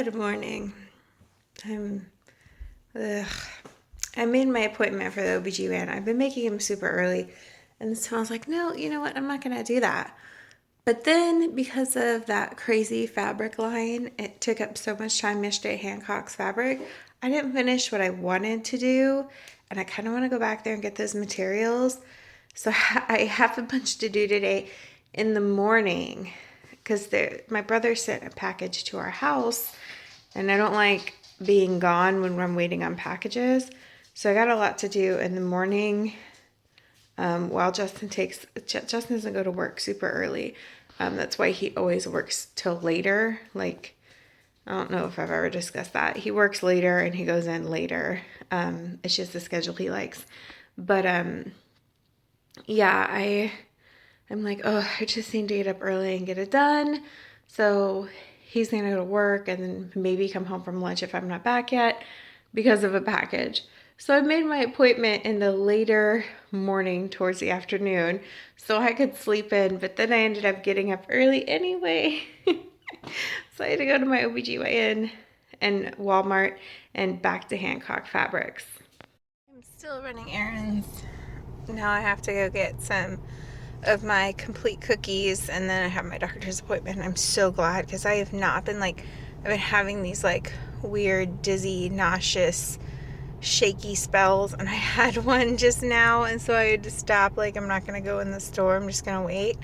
Good morning. I'm, ugh. I made my appointment for the OBGYN. I've been making him super early. And this time I was like, no, you know what? I'm not going to do that. But then because of that crazy fabric line, it took up so much time yesterday, Hancock's fabric. I didn't finish what I wanted to do. And I kind of want to go back there and get those materials. So I have a bunch to do today in the morning because my brother sent a package to our house and I don't like being gone when I'm waiting on packages. So I got a lot to do in the morning while Justin doesn't go to work super early. That's why he always works till later. Like, I don't know if I've ever discussed that. He works later and he goes in later. It's just the schedule he likes. But yeah, I'm like, oh, I just need to get up early and get it done. So he's going to go to work and then maybe come home from lunch if I'm not back yet because of a package. So I made my appointment in the later morning towards the afternoon so I could sleep in, but then I ended up getting up early anyway. So I had to go to my OBGYN and Walmart and back to Hancock Fabrics. I'm still running errands. Now I have to go get some of my complete cookies and then I have my doctor's appointment. I'm so glad because I have not been I've been having these weird, dizzy, nauseous, shaky spells and I had one just now and so I had to stop. I'm not going to go in the store. I'm just going to wait.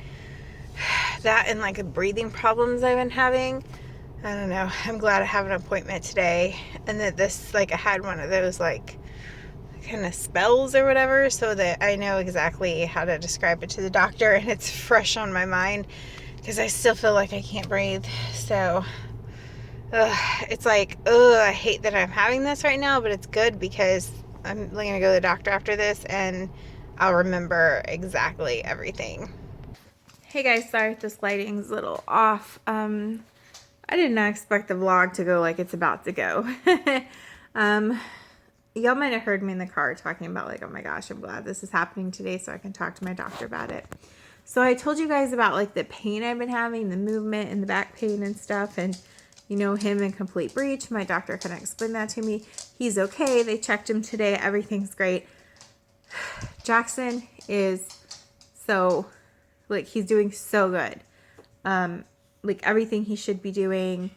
That and the breathing problems I've been having. I don't know. I'm glad I have an appointment today and that this, I had one of those kind of spells or whatever so that I know exactly how to describe it to the doctor and it's fresh on my mind because I still feel like I can't breathe. So it's I hate that I'm having this right now, but it's good because I'm going to go to the doctor after this and I'll remember exactly everything. Hey guys, sorry if this lighting's a little off. I did not expect the vlog to go like it's about to go. Y'all might have heard me in the car talking about oh my gosh, I'm glad this is happening today so I can talk to my doctor about it. So I told you guys about the pain I've been having, the movement and the back pain and stuff, and him in complete breach. My doctor kind of explained that to me. He's okay. They checked him today. Everything's great. Jackson is so he's doing so good. Everything he should be doing.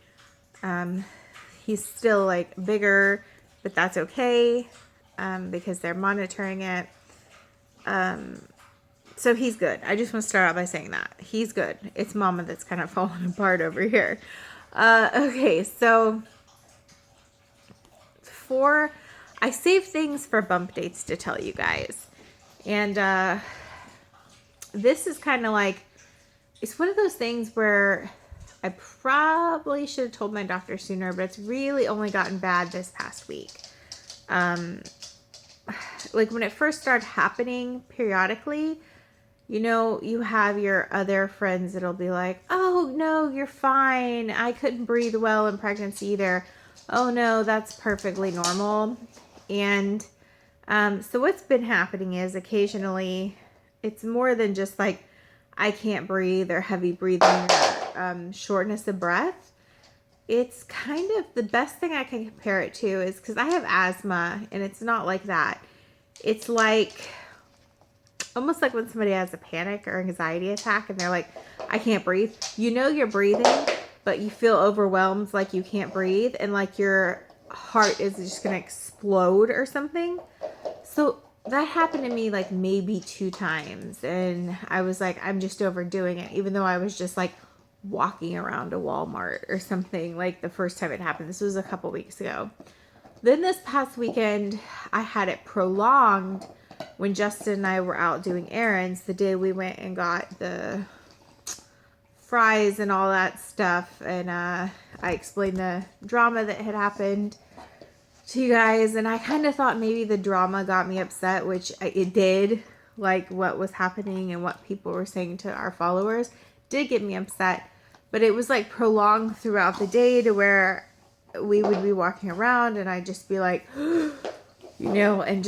He's still bigger, but that's okay because they're monitoring it. So he's good. I just want to start out by saying that. He's good. It's Mama that's kind of falling apart over here. Okay, so I saved things for bump dates to tell you guys. And this is kind of it's one of those things where I probably should have told my doctor sooner, but it's really only gotten bad this past week. When it first started happening periodically, you have your other friends that'll be like, oh, no, you're fine. I couldn't breathe well in pregnancy either. Oh, no, that's perfectly normal. And so what's been happening is occasionally it's more than just I can't breathe or heavy breathing or shortness of breath. It's kind of the best thing I can compare it to is because I have asthma and it's not like that. It's almost like when somebody has a panic or anxiety attack and they're like, I can't breathe. You're breathing, but you feel overwhelmed you can't breathe and your heart is just going to explode or something. So that happened to me maybe 2 times and I was I'm just overdoing it, even though I was just walking around a Walmart or something the first time it happened. This was a couple weeks ago. Then this past weekend, I had it prolonged when Justin and I were out doing errands the day we went and got the fries and all that stuff. And I explained the drama that had happened to you guys. And I kind of thought maybe the drama got me upset, which it did. What was happening and what people were saying to our followers did get me upset. But it was prolonged throughout the day to where we would be walking around and I'd just be and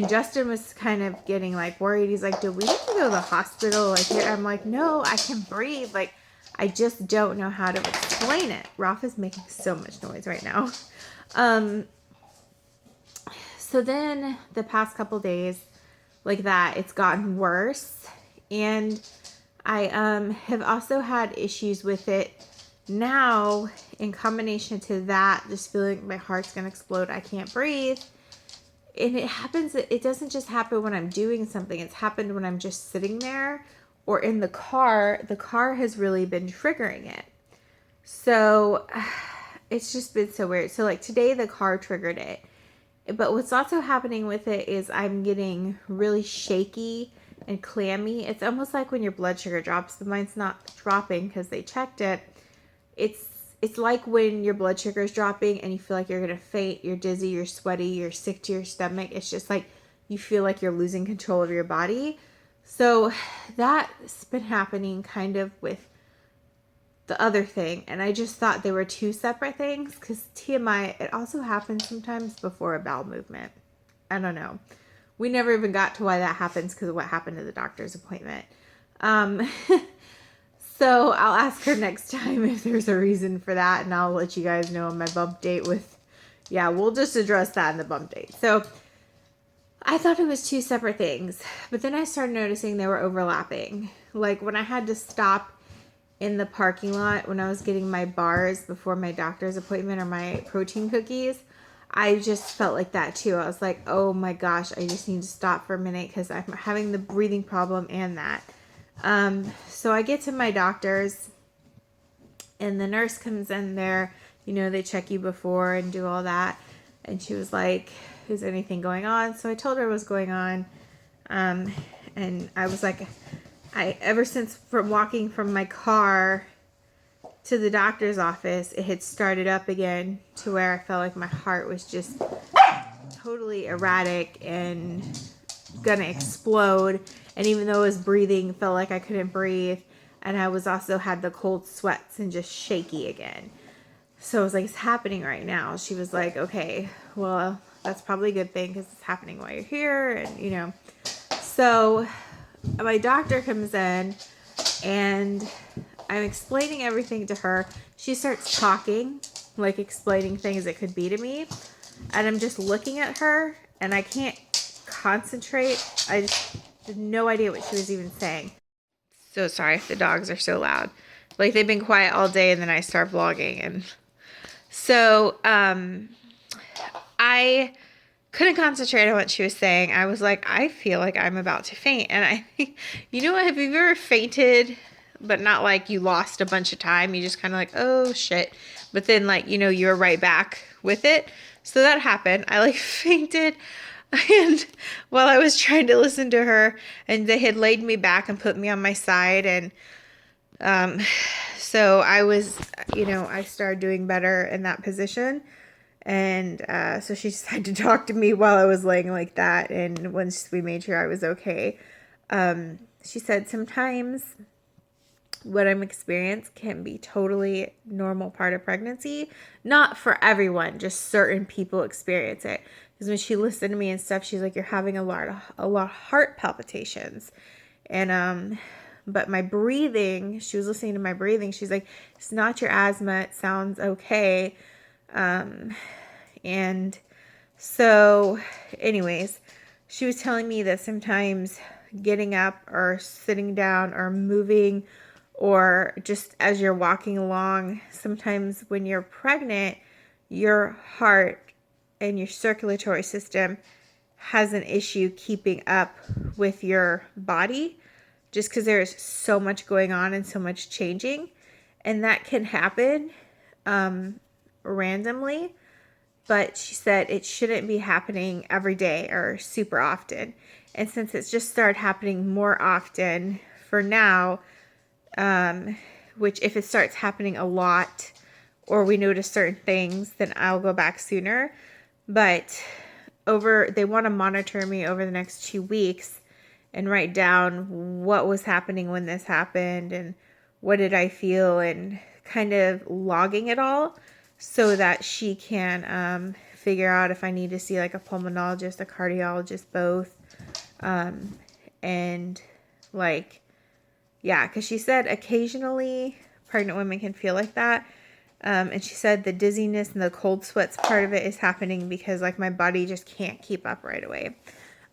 Justin was kind of getting worried. He's do we need to go to the hospital? I'm no, I can breathe. I just don't know how to explain it. Ralph is making so much noise right now. So then the past couple days, like that, it's gotten worse. And I have also had issues with it now in combination to that, just feeling like my heart's going to explode. I can't breathe. And it doesn't just happen when I'm doing something. It's happened when I'm just sitting there or in the car. The car has really been triggering it. So it's just been so weird. So like today the car triggered it. But what's also happening with it is I'm getting really shaky and clammy. It's almost like when your blood sugar drops. The mine's not dropping because they checked it. It's like when your blood sugar is dropping and you feel like you're going to faint, you're dizzy, you're sweaty, you're sick to your stomach. It's just like you feel like you're losing control of your body. So that's been happening kind of with the other thing. And I just thought they were two separate things because TMI, it also happens sometimes before a bowel movement. I don't know. We never even got to why that happens because of what happened to the doctor's appointment. So I'll ask her next time if there's a reason for that, and I'll let you guys know on my bump date we'll just address that in the bump date. So I thought it was two separate things, but then I started noticing they were overlapping. Like when I had to stop in the parking lot when I was getting my bars before my doctor's appointment or my protein cookies, I just felt like that too. I was like, oh my gosh, I just need to stop for a minute because I'm having the breathing problem and that. So I get to my doctor's and the nurse comes in there, they check you before and do all that. And she was like, is anything going on? So I told her what was going on. And I was like, ever since from walking from my car to the doctor's office, it had started up again to where I felt like my heart was just totally erratic and gonna explode. And even though I was breathing, felt like I couldn't breathe. And I was also had the cold sweats and just shaky again. So I was like, it's happening right now. She was like, okay, well, that's probably a good thing because it's happening while you're here. And, so my doctor comes in and I'm explaining everything to her. She starts talking, like explaining things it could be to me. And I'm just looking at her and I can't concentrate. I just had no idea what she was even saying. So sorry if the dogs are so loud. Like they've been quiet all day and then I start vlogging. And so I couldn't concentrate on what she was saying. I was like, I feel like I'm about to faint. And I think, what, have you ever fainted, but not like you lost a bunch of time? You just kind of like, oh shit. But then like, you're right back with it. So that happened. I like fainted. And while I was trying to listen to her, and they had laid me back and put me on my side. And so I was, I started doing better in that position. And so she decided to talk to me while I was laying like that. And once we made sure I was okay, she said sometimes what I'm experiencing can be totally normal part of pregnancy. Not for everyone, just certain people experience it. Because when she listened to me and stuff, she's like, you're having a lot of heart palpitations. And but my breathing, she was listening to my breathing. She's like, it's not your asthma. It sounds okay. And so anyways, she was telling me that sometimes getting up or sitting down or moving or just as you're walking along, sometimes when you're pregnant, your heart and your circulatory system has an issue keeping up with your body just because there's so much going on and so much changing. And that can happen randomly. But she said it shouldn't be happening every day or super often. And since it's just started happening more often for now, which if it starts happening a lot or we notice certain things, then I'll go back sooner. But they want to monitor me over the next 2 weeks and write down what was happening when this happened and what did I feel and kind of logging it all so that she can figure out if I need to see like a pulmonologist, a cardiologist, both. And like, yeah, because she said occasionally pregnant women can feel like that. And she said the dizziness and the cold sweats part of it is happening because like my body just can't keep up right away.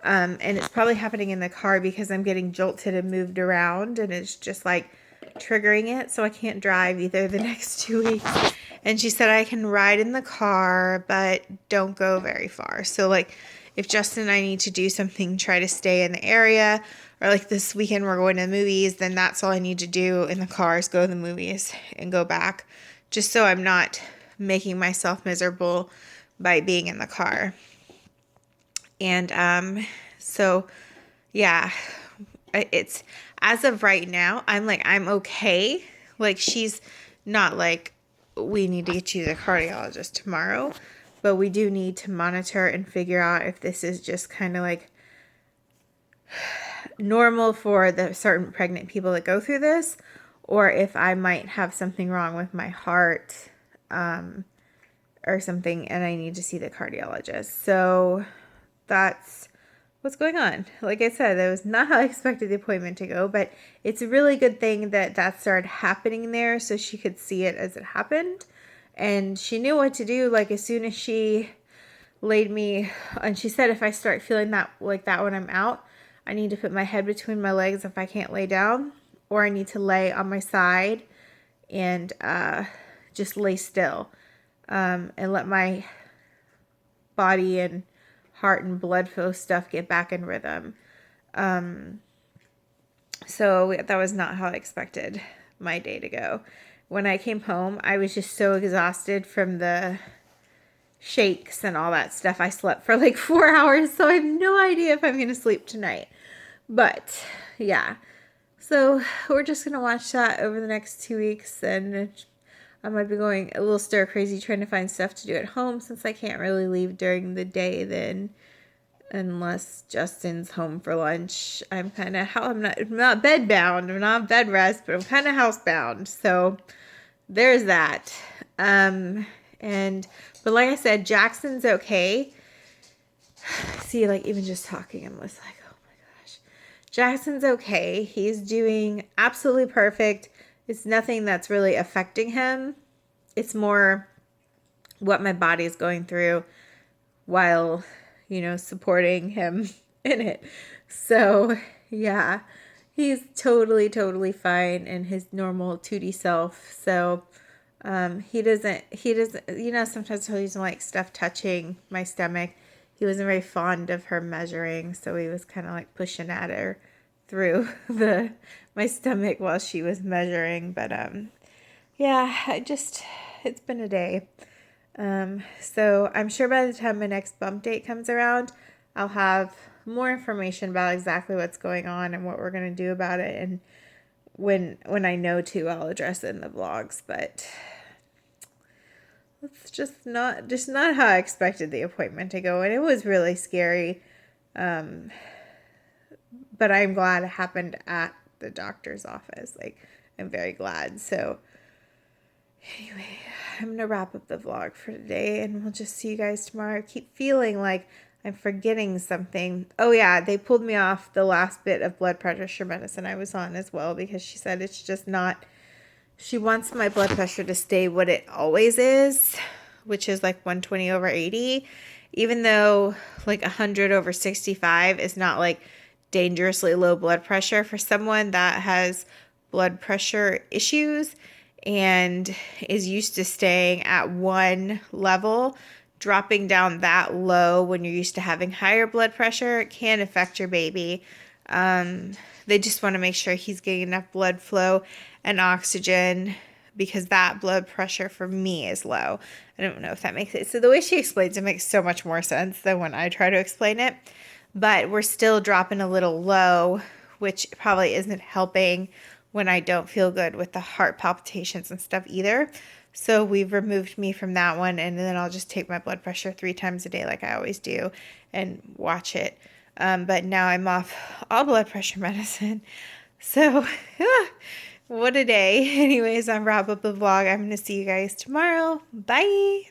And it's probably happening in the car because I'm getting jolted and moved around, and it's just like triggering it. So I can't drive either the next 2 weeks. And she said I can ride in the car, but don't go very far. So like if Justin and I need to do something, try to stay in the area, or like this weekend we're going to the movies, then that's all I need to do in the car is go to the movies and go back, just so I'm not making myself miserable by being in the car. And so yeah, it's as of right now, I'm okay. Like she's not like, we need to get you to the cardiologist tomorrow, but we do need to monitor and figure out if this is just kind of like normal for the certain pregnant people that go through this, or if I might have something wrong with my heart, or something, and I need to see the cardiologist. So that's what's going on. Like I said, that was not how I expected the appointment to go, but it's a really good thing that that started happening there so she could see it as it happened. And she knew what to do. Like as soon as she laid me, and she said if I start feeling that like that when I'm out, I need to put my head between my legs if I can't lay down, or I need to lay on my side and just lay still, and let my body and heart and blood flow stuff get back in rhythm. So that was not how I expected my day to go. When I came home, I was just so exhausted from the shakes and all that stuff. I slept for like 4 hours, so I have no idea if I'm going to sleep tonight. But yeah, so we're just going to watch that over the next 2 weeks, and I might be going a little stir crazy trying to find stuff to do at home since I can't really leave during the day then, unless Justin's home for lunch. I'm not bed bound. I'm not bed rest, but I'm kind of housebound. So there's that. But like I said, Jackson's okay. See, like even just talking, I'm just like, oh my gosh. Jackson's okay. He's doing absolutely perfect. It's nothing that's really affecting him. It's more what my body is going through while, supporting him in it. So, yeah, he's totally, totally fine in his normal 2D self. So, he doesn't, sometimes he doesn't like stuff touching my stomach. He wasn't very fond of her measuring, so he was kind of like pushing at her through my stomach while she was measuring. But yeah, it's been a day. So I'm sure by the time my next bump date comes around, I'll have more information about exactly what's going on and what we're going to do about it. And when I know to, I'll address it in the vlogs. But it's just not how I expected the appointment to go. And it was really scary. But I'm glad it happened at the doctor's office. Like, I'm very glad. So anyway, I'm going to wrap up the vlog for today, and we'll just see you guys tomorrow. I keep feeling like I'm forgetting something. Oh yeah, they pulled me off the last bit of blood pressure medicine I was on as well, because she said it's just not, she wants my blood pressure to stay what it always is, which is like 120 over 80, even though like 100 over 65 is not like dangerously low blood pressure for someone that has blood pressure issues and is used to staying at one level. Dropping down that low when you're used to having higher blood pressure can affect your baby. They just want to make sure he's getting enough blood flow and oxygen, because that blood pressure for me is low. I don't know if that makes sense. So the way she explains it makes so much more sense than when I try to explain it. But we're still dropping a little low, which probably isn't helping when I don't feel good with the heart palpitations and stuff either. So we've removed me from that one, and then I'll just take my blood pressure 3 times a day like I always do and watch it. But now I'm off all blood pressure medicine. So what a day. Anyways, I'll wrap up the vlog. I'm going to see you guys tomorrow. Bye.